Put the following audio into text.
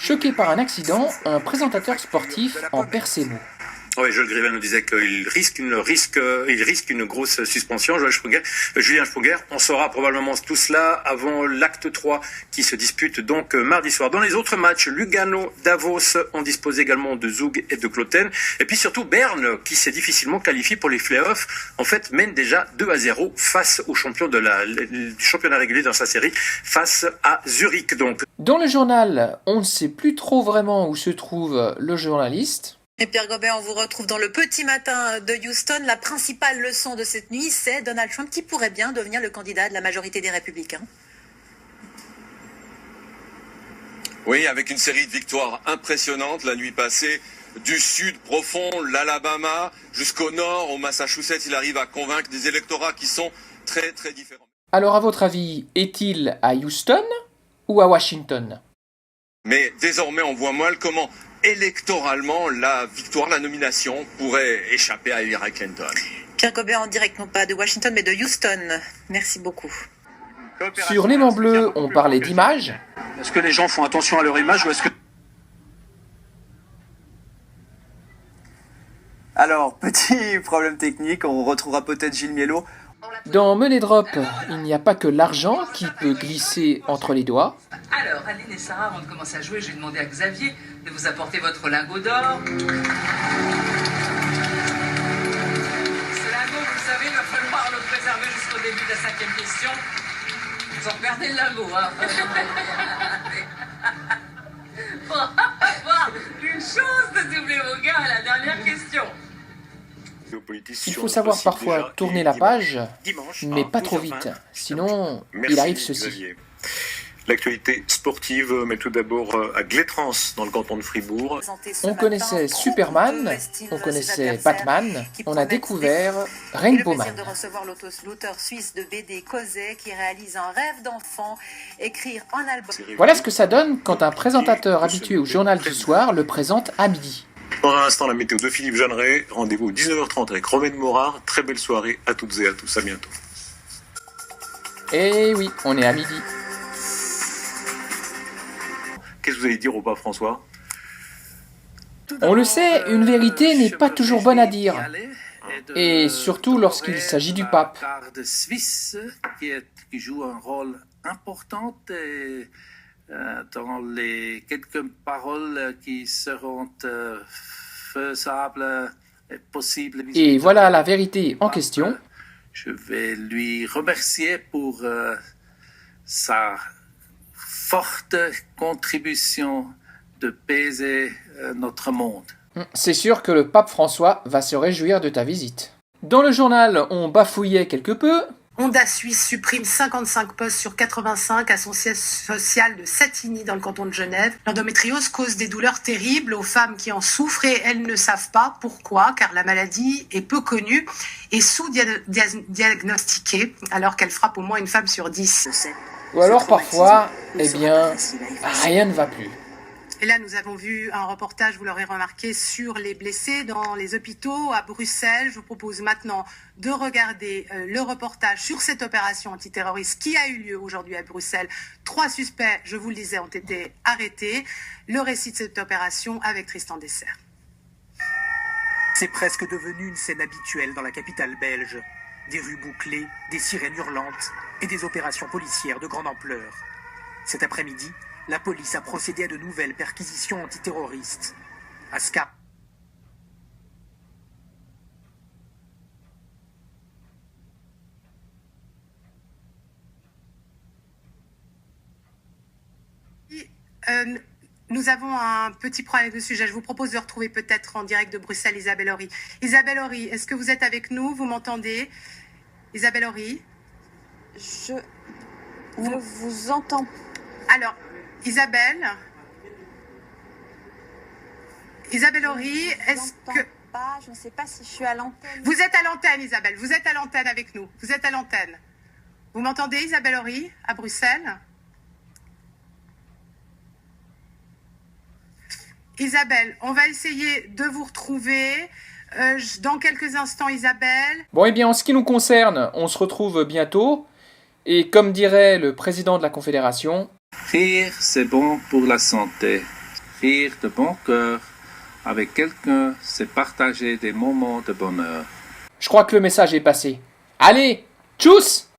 Choqué par un accident, un présentateur sportif en perd ses mots. Oui, Jules Grivel nous disait qu'il risque une grosse suspension. Julien Sprunger, on saura probablement tout cela avant l'acte 3 qui se dispute donc mardi soir. Dans les autres matchs, Lugano, Davos ont disposé également de Zug et de Kloten. Et puis surtout Berne, qui s'est difficilement qualifié pour les playoffs, en fait mène déjà 2-0 face au champion du championnat régulier dans sa série, face à Zurich donc. Dans le journal, on ne sait plus trop vraiment où se trouve le journaliste. Et Pierre Gobet, on vous retrouve dans le petit matin de Houston. La principale leçon de cette nuit, c'est Donald Trump qui pourrait bien devenir le candidat de la majorité des Républicains. Oui, avec une série de victoires impressionnantes la nuit passée. Du sud profond, l'Alabama, jusqu'au nord, au Massachusetts, il arrive à convaincre des électorats qui sont très très différents. Alors à votre avis, est-il à Houston ou à Washington ? Mais désormais, on voit mal comment électoralement la victoire, la nomination pourrait échapper à Hillary Clinton. Pierre Gobet en direct, non pas de Washington, mais de Houston. Merci beaucoup. Sur l'aimant bleu, on parlait d'image. Est-ce que les gens font attention à leur image ou est-ce que... Alors, petit problème technique, on retrouvera peut-être Gilles Miellot. Dans Money Drop, il n'y a pas que l'argent qui peut glisser entre les doigts. Alors, Aline et Sarah, avant de commencer à jouer, j'ai demandé à Xavier de vous apporter votre lingot d'or. Ce lingot, vous le savez, il va falloir le préserver jusqu'au début de la 5e question. Vous en perdez le lingot, hein. Pour avoir une chance de doubler vos gars à la dernière question. Il faut savoir parfois tourner la page, mais pas trop vite, sinon il arrive ceci. L'actualité sportive, mais tout d'abord à Glétrans, dans le canton de Fribourg. On connaissait Superman, on connaissait Batman, on a découvert Rainbow Man. Le plaisir de recevoir l'auteur suisse de BD Cosé qui réalise un rêve d'enfant, écrire un album. Voilà ce que ça donne quand un présentateur habitué au journal du soir le présente à midi. Dans un instant, la météo de Philippe Jeanneret. Rendez-vous 19h30 avec Romain Morard. Très belle soirée à toutes et à tous. À bientôt. Eh oui, on est à midi. Qu'est-ce que vous allez dire au pape François ? On le sait, une vérité n'est pas toujours bonne à dire. Et surtout lorsqu'il s'agit du pape. De Suisse qui joue un rôle important dans les quelques paroles qui seront faisables et possibles. Et voilà la vérité en question. Je vais lui remercier pour sa forte contribution de baiser notre monde. C'est sûr que le pape François va se réjouir de ta visite. Dans le journal, on bafouillait quelque peu. Honda Suisse supprime 55 postes sur 85 à son siège social de Satigny dans le canton de Genève. L'endométriose cause des douleurs terribles aux femmes qui en souffrent et elles ne savent pas pourquoi, car la maladie est peu connue et sous-diagnostiquée, alors qu'elle frappe au moins une femme sur 10. Ou alors parfois, eh bien, rien ne va plus. Et là, nous avons vu un reportage, vous l'aurez remarqué, sur les blessés dans les hôpitaux à Bruxelles. Je vous propose maintenant de regarder le reportage sur cette opération antiterroriste qui a eu lieu aujourd'hui à Bruxelles. 3 suspects, je vous le disais, ont été arrêtés. Le récit de cette opération avec Tristan Dessert. C'est presque devenu une scène habituelle dans la capitale belge. Des rues bouclées, des sirènes hurlantes et des opérations policières de grande ampleur. Cet après-midi, la police a procédé à de nouvelles perquisitions antiterroristes. À Ska. Nous avons un petit problème avec le sujet. Je vous propose de retrouver peut-être en direct de Bruxelles Isabelle Horry. Isabelle Horry, est-ce que vous êtes avec nous? Vous m'entendez? Isabelle Horry? Je ne vous entends pas. Alors, Isabelle Horry, est-ce que... Je ne sais pas si je suis à l'antenne. Vous êtes à l'antenne, Isabelle. Vous êtes à l'antenne avec nous. Vous êtes à l'antenne. Vous m'entendez, Isabelle Horry, à Bruxelles? Isabelle, on va essayer de vous retrouver dans quelques instants, Isabelle. Bon, eh bien, en ce qui nous concerne, on se retrouve bientôt. Et comme dirait le président de la Confédération... Rire, c'est bon pour la santé. Rire de bon cœur avec quelqu'un, c'est partager des moments de bonheur. Je crois que le message est passé. Allez, tchuss!